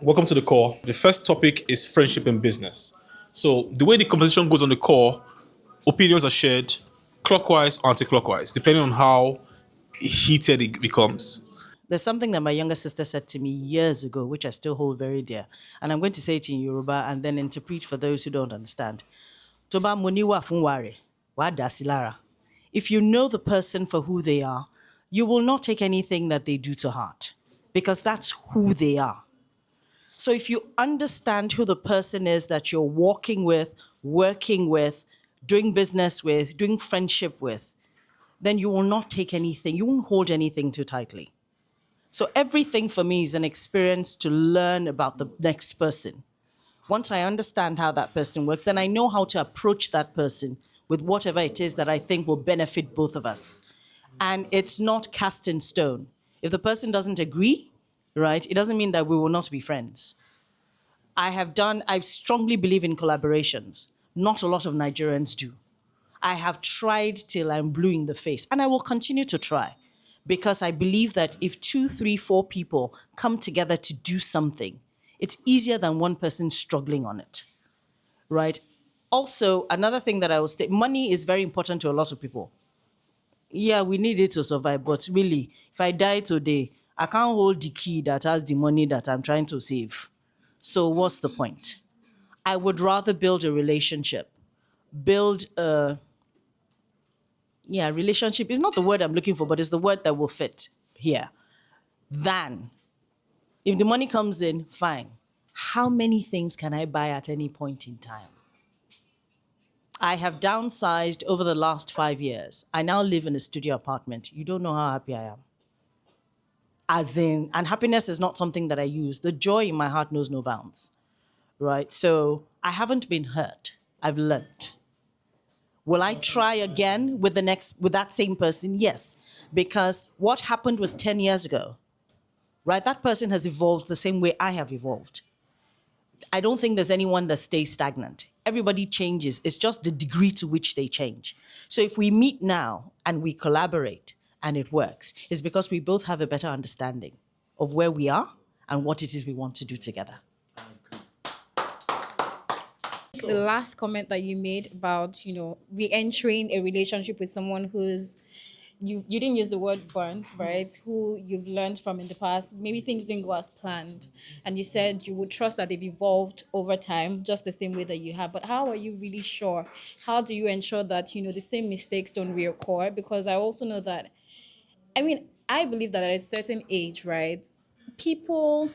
Welcome to the core. The first topic is friendship and business. So the way the conversation goes on the core, opinions are shared clockwise or anti-clockwise, depending on how heated it becomes. There's something that my younger sister said to me years ago, which I still hold very dear. And I'm going to say it in Yoruba and then interpret for those who don't understand. Toba muniwa funware, wa dasilara. If you know the person for who they are, you will not take anything that they do to heart because that's who they are. So if you understand who the person is that you're walking with, working with, doing business with, doing friendship with, then you will not take anything, you won't hold anything too tightly. So everything for me is an experience to learn about the next person. Once I understand how that person works, then I know how to approach that person with whatever it is that I think will benefit both of us. And it's not cast in stone. If the person doesn't agree, right, it doesn't mean that we will not be friends. I strongly believe in collaborations. Not a lot of Nigerians do. I have tried till I'm blue in the face, and I will continue to try because I believe that if two, three, four people come together to do something, it's easier than one person struggling on it, right? Also, another thing that I will state, money is very important to a lot of people. Yeah, we need it to survive, but really, if I die today, I can't hold the key that has the money that I'm trying to save. So what's the point? I would rather build a relationship, build a relationship is not the word I'm looking for, but it's the word that will fit here. Than if the money comes in, fine. How many things can I buy at any point in time? I have downsized over the last 5 years. I now live in a studio apartment. You don't know how happy I am. As in, and happiness is not something that I use. The joy in my heart knows no bounds, right? So I haven't been hurt. I've learned. Will I try again with that same person? Yes, because what happened was 10 years ago, right? That person has evolved the same way I have evolved. I don't think there's anyone that stays stagnant. Everybody changes. It's just the degree to which they change. So if we meet now and we collaborate and it works, it's because we both have a better understanding of where we are and what it is we want to do together. The last comment that you made about re-entering a relationship with someone who's you didn't use the word burnt, right, who you've learned from in the past, maybe things didn't go as planned, and you said you would trust that they've evolved over time just the same way that you have. But how are you really sure? How do you ensure that the same mistakes don't reoccur? Because I also know that, I believe that at a certain age, right, people,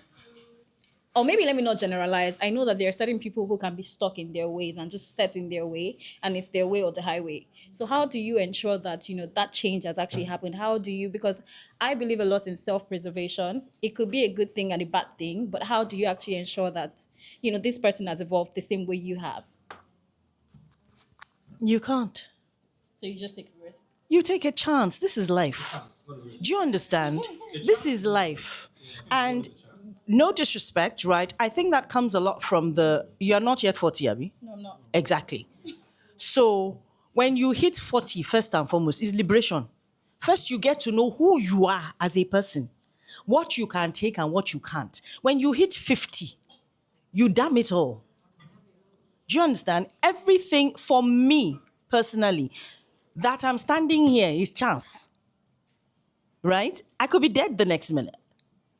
or maybe let me not generalize. I know that there are certain people who can be stuck in their ways and just set in their way, and it's their way or the highway. So how do you ensure that that change has actually happened? How do you, because I believe a lot in self-preservation. It could be a good thing and a bad thing, but how do you actually ensure that this person has evolved the same way you have? You can't. So you just take a risk. You take a chance. This is life. Do you understand? This is life. And no disrespect, right? I think that comes a lot from you're not yet 40, Abby. No, I'm not. Exactly. So when you hit 40, first and foremost, is liberation. First, you get to know who you are as a person, what you can take and what you can't. When you hit 50, you damn it all. Do you understand? Everything for me personally, that I'm standing here is chance, right? I could be dead the next minute.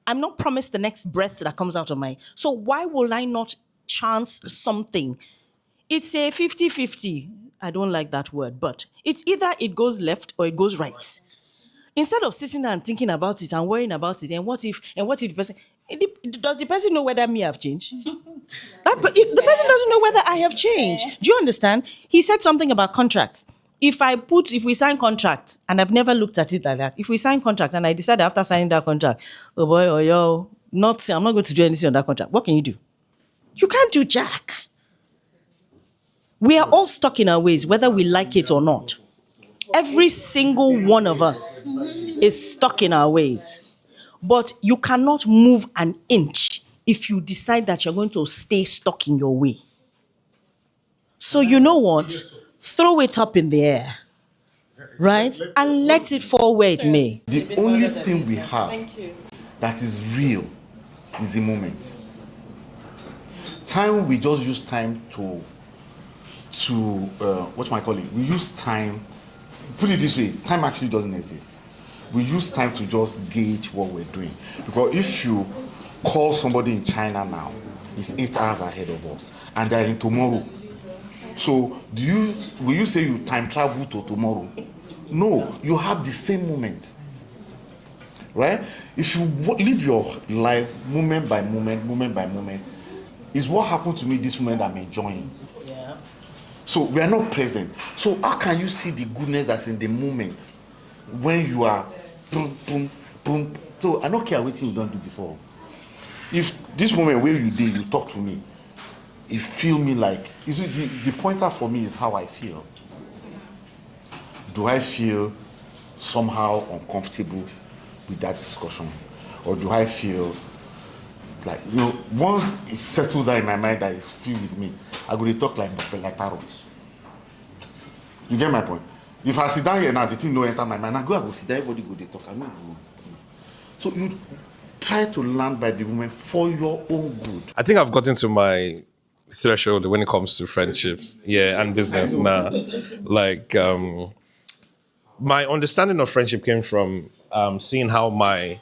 I'm not promised the next breath that comes out of my. So why will I not chance something? It's a 50-50. I don't like that word, but it's either it goes left or it goes right. Instead of sitting there and thinking about it and worrying about it, and what if the person, does the person know whether me have changed? The person doesn't know whether I have changed. Do you understand? He said something about contracts. If we sign contract, and I've never looked at it like that, if we sign contract and I decide after signing that contract, oh boy, oh yo, I'm not going to do anything on that contract, what can you do? You can't do jack. We are all stuck in our ways, whether we like it or not. Every single one of us is stuck in our ways. But you cannot move an inch if you decide that you're going to stay stuck in your way. So you know what? Throw it up in the air, right? And let it fall where it may. The only thing we have that is real is the moment. time we just use time to what am I calling? We use time. Put it this way: time actually doesn't exist. We use time to just gauge what we're doing. Because if you call somebody in China now, it's 8 hours ahead of us, and they're in tomorrow. So will you say you time travel to tomorrow? No, you have the same moment, right? If you live your life moment by moment, is what happened to me this moment I'm enjoying. Yeah. So we are not present. So how can you see the goodness that's in the moment when you are boom, boom, boom? So I don't care what you don't do before. If this moment where you did, you talk to me, it feel me like, you see, the pointer for me is how I feel. Do I feel somehow uncomfortable with that discussion? Or do I feel like, once it settles out in my mind that it's filled with me, I go to talk like parrots. You get my point? If I sit down here now, the thing no enter my mind, I go sit down, everybody go, they talk, I no go. So you try to learn by the moment for your own good. I think I've gotten to my threshold when it comes to friendships, and business now. Like, my understanding of friendship came from seeing how my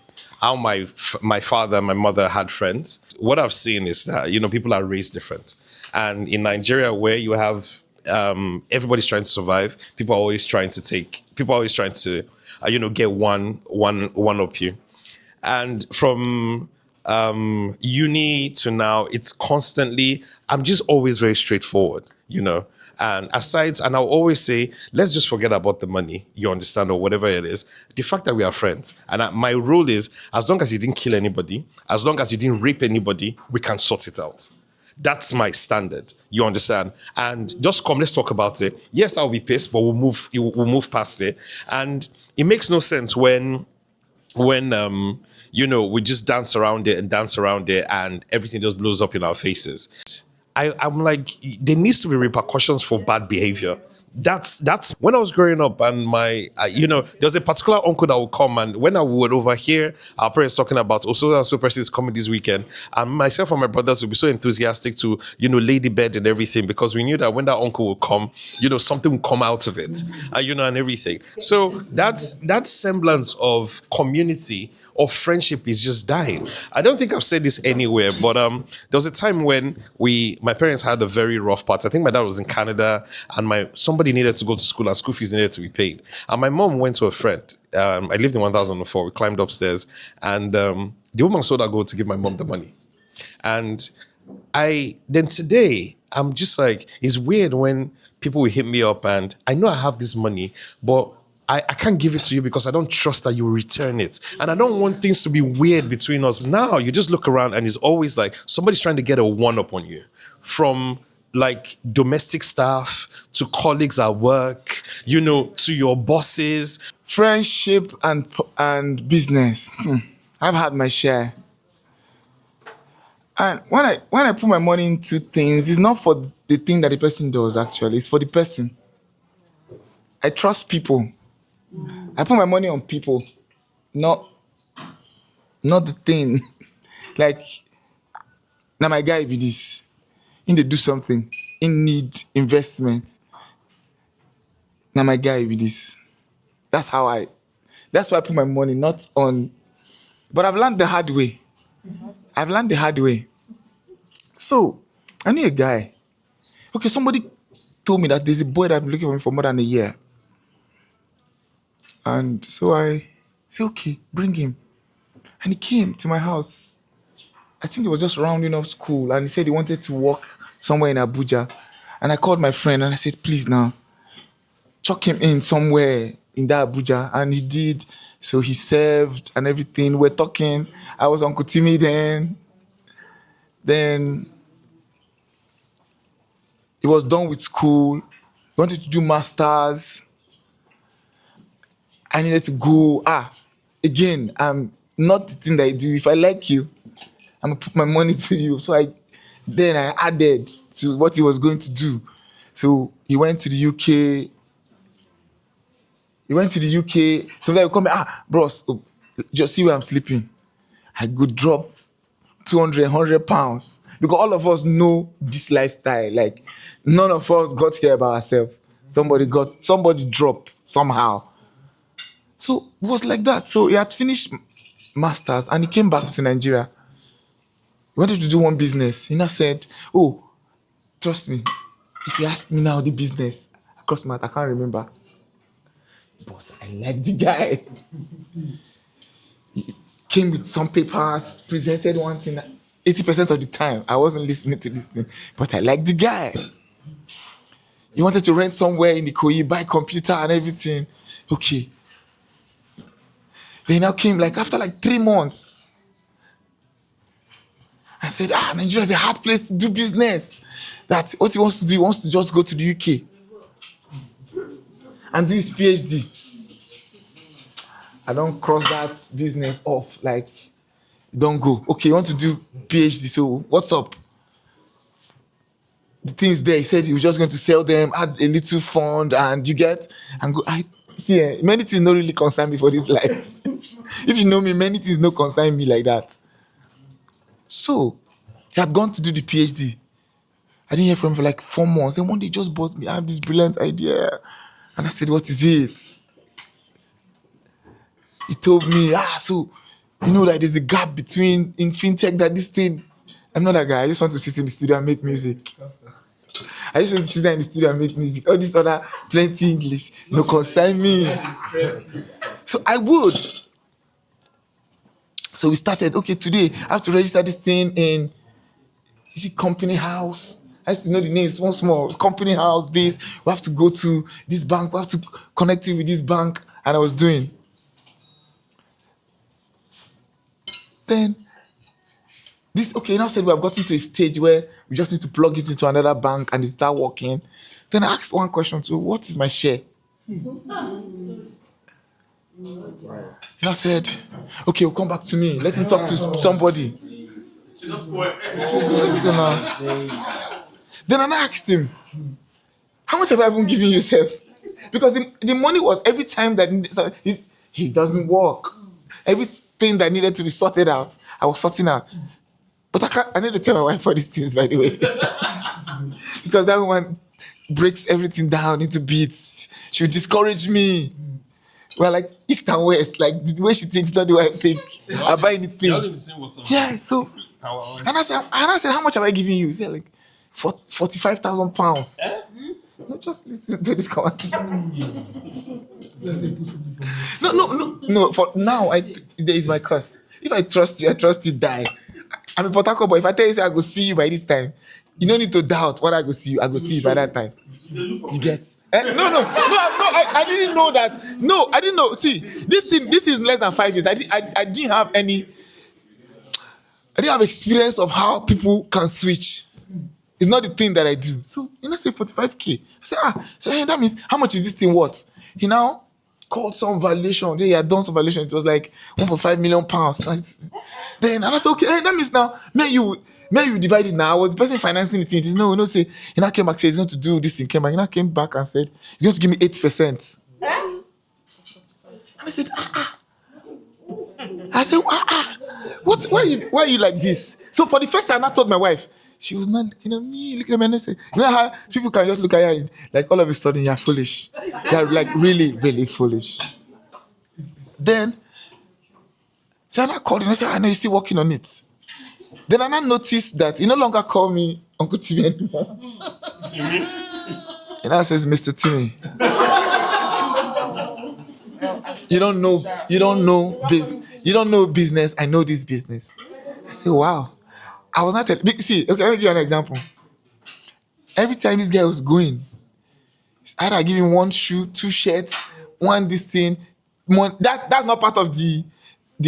father and my mother had friends. What I've seen is that people are raised different, and in Nigeria, where you have everybody's trying to survive, people are always trying to get one up you, and from uni to now, it's constantly, I'm just always very straightforward. And I'll always say, let's just forget about the money, you understand, or whatever it is. The fact that we are friends. And my rule is, as long as you didn't kill anybody, as long as you didn't rape anybody, we can sort it out. That's my standard, you understand? And just come, let's talk about it. Yes, I'll be pissed, but we'll move past it. And it makes no sense when we just dance around it and everything just blows up in our faces. I'm like, there needs to be repercussions for bad behavior. That's when I was growing up, and there was a particular uncle that would come, and when I would overhear our parents talking about, oh, so and so person is coming this weekend, and myself and my brothers would be so enthusiastic to, lay the bed and everything, because we knew that when that uncle would come, something would come out of it, and everything. So that semblance of community or friendship is just dying. I don't think I've said this anywhere, but there was a time when my parents had a very rough part. I think my dad was in Canada, and somebody needed to go to school, and school fees needed to be paid. And my mom went to a friend. I lived in 1004. We climbed upstairs, and the woman sold her gold to give my mom the money. And today, I'm just like, it's weird when people will hit me up, and I know I have this money, but I can't give it to you because I don't trust that you will return it. And I don't want things to be weird between us. Now you just look around and it's always like somebody's trying to get a one-up on you. From like domestic staff to colleagues at work, to your bosses. Friendship and business. I've had my share. And when I put my money into things, it's not for the thing that the person does, actually. It's for the person. I trust people. I put my money on people, not the thing. Like, now my guy be this. In they do something. In need investment. Now my guy be this. That's why I put my money, not on. But I've learned the hard way. So, I knew a guy. Okay, somebody told me that there's a boy that I've been looking for him for more than a year. And so I said, okay, bring him. And he came to my house. I think he was just rounding up school. And he said he wanted to work somewhere in Abuja. And I called my friend and I said, please now, chuck him in somewhere in that Abuja. And he did. So he served and everything. We're talking. I was Uncle Timmy then. Then he was done with school. He wanted to do masters. I needed to go. Again, I'm not the thing that I do. If I like you, I'm gonna put my money to you. So I added to what he was going to do. So he went to the UK. Sometimes he come, bros, just see where I'm sleeping. I go drop 200, 100 pounds. Because all of us know this lifestyle. Like, none of us got here by ourselves. Somebody dropped somehow. So it was like that. So he had finished masters and he came back to Nigeria. He wanted to do one business. He now said, oh, trust me, if you ask me now the business, across my, I can't remember. But I like the guy. He came with some papers, presented one thing. 80% of the time, I wasn't listening to this thing, but I like the guy. He wanted to rent somewhere in Ikoyi, buy computer and everything. Okay. Then he now came like after like 3 months. I said, Nigeria is a hard place to do business. That what he wants to do, he wants to just go to the UK and do his PhD. I don't cross that business off. Like, don't go. Okay, you want to do PhD, so what's up? The things there, he said he was just going to sell them, add a little fund, and you get, and go. I see, many things don't really concern me for this life. If you know me, many things don't concern me like that. So, he had gone to do the PhD. I didn't hear from him for like 4 months. Then one day he just bought me, I have this brilliant idea. And I said, what is it? He told me, so, you know, like there's a gap between in fintech that this thing. I'm not that guy. I just want to sit in the studio and make music. I just want to sit there in the studio and make music. All this other plenty English, no concern me. So I would. So we started, okay, today I have to register this thing in company house. I used to know the names, small, company house, this. We have to go to this bank, we have to connect it with this bank. And I was doing. Then, now said we have gotten to a stage where we just need to plug it into another bank and it start working. Then I asked one question too, what is my share? And I said, okay, we'll come back to me. Let him talk to somebody. Listen now. Then I asked him, how much have I even given yourself? Because the money was every time that he doesn't work. Everything that needed to be sorted out, I was sorting out. But I need to tell my wife all these things, by the way. Because that woman breaks everything down into bits. She would discourage me. Well, like east and west, like the way she thinks, not the way I think. I buy anything. Yeah, so. And I said, how much have I given you? He said, like, 45,000 pounds. No, just listen to this conversation. No. For now, there is my curse. If I trust you, die. I'm a Port Harcourt boy. If I tell you, say I go see you by this time, you don't need to doubt what I go see you. I go see you by that time. You get? No. I didn't know that. No, I didn't know. See, this is less than 5 years. I didn't have any. I didn't have experience of how people can switch. It's not the thing that I do. So, I say 45K. I said, so hey, that means how much is this thing worth? He now called some valuation. He had done some valuation. It was like 1.5 million pounds. Then, and I said, okay, hey, that means now, may you divide it now. I was the person financing the thing. He said, no, say, he now came back, said he's going to do this thing. He now came back and said, he's going to give me 8%. And I said, I said, what? Why are you like this? So for the first time, I told my wife, she was not looking at me, looking at me, and I said, you know how people can just look at you and like all of a sudden you're foolish. You're like really, really foolish. Then, so I now called and I said, I know you're still working on it. Then I now noticed that he no longer call me Uncle Timmy anymore. He now says, Mr. Timmy. You don't know business. You don't know business. I know this business. I said, wow. I was not see, okay, let me give you an example. Every time this guy was going, either I give him 1 shoe, 2 shirts, 1 this thing. That's not part of the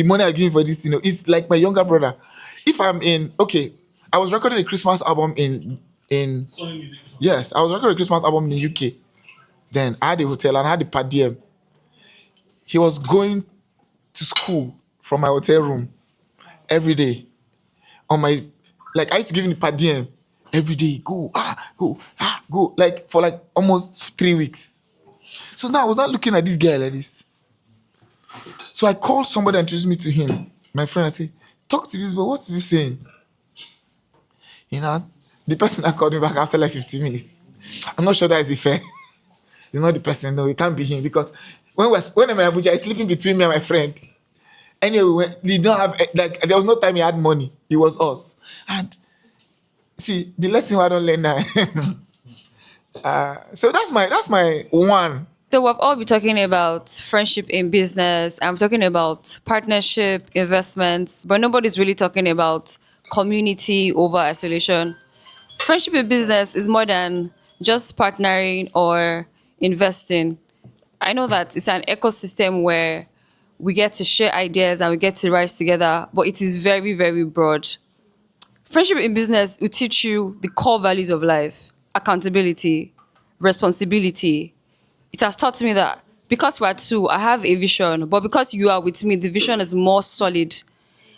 money I give him for this thing. It's like my younger brother. If I'm I was recording a Christmas album in yes, I was recording a Christmas album in the UK. Then I had a hotel and I had a per diem. He was going to school from my hotel room every day. On my, like I used to give him the per diem every day. Go, like for like almost 3 weeks. So now I was not looking at this guy like this. So I called somebody and introduced me to him. My friend, I said, talk to this boy. What is he saying? You know, the person that called me back after like 15 minutes. I'm not sure that is fair. It's not the person. No, it can't be him because when I'm in Abuja, he's sleeping between me and my friend. Anyway, we don't have like there was no time he had money. It was us. And see the lesson I don't learn now. So that's my one. So we've all been talking about friendship in business. I'm talking about partnership, investments, but nobody's really talking about community over isolation. Friendship in business is more than just partnering or investing. I know that it's an ecosystem where we get to share ideas and we get to rise together, but it is very, very broad. Friendship in business will teach you the core values of life: accountability, responsibility. It has taught me that because we are two, I have a vision, but because you are with me, the vision is more solid.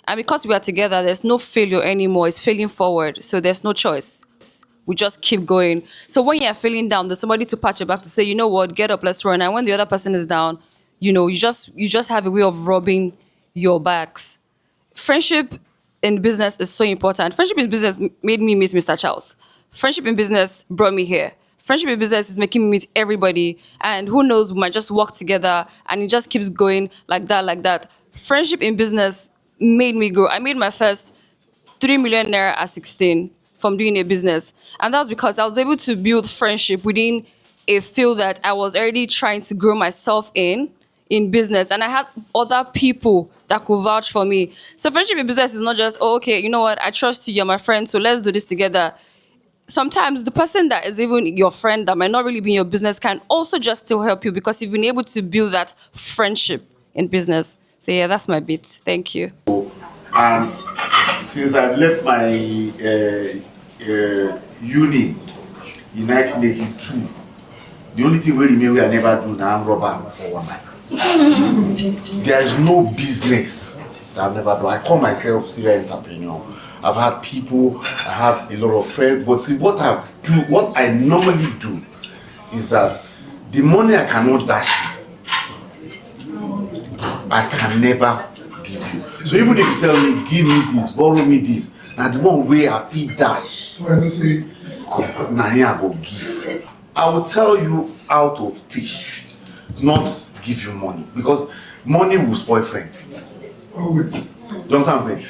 And because we are together, there's no failure anymore. It's failing forward. So there's no choice. We just keep going. So when you're feeling down, there's somebody to patch your back to say, you know what, get up, let's run. And when the other person is down, you just have a way of rubbing your backs. Friendship in business is so important. Friendship in business made me meet Mr. Charles. Friendship in business brought me here. Friendship in business is making me meet everybody. And who knows, we might just work together and it just keeps going like that, like that. Friendship in business made me grow. I made my first 3 million naira at 16 from doing a business. And that was because I was able to build friendship within a field that I was already trying to grow myself in business, and I had other people that could vouch for me. So friendship in business is not just, oh, okay, you know what, I trust you, you're my friend, so let's do this together. Sometimes the person that is even your friend that might not really be in your business can also just still help you because you've been able to build that friendship in business. So yeah, that's my bit. Thank you. And since I left my uni in 1982, the only thing we remain we I never do now I'm robber for one night. There is no business that I've never done. I call myself serial entrepreneur. I've had people, I have a lot of friends, but see what I normally do is that the money I cannot dash you, I can never give you. So even if you tell me, give me this, borrow me this, and the one way I feel dash, now here I go give. I will tell you how to fish, not give you money, because money will spoil friends. Always. You understand what I'm saying?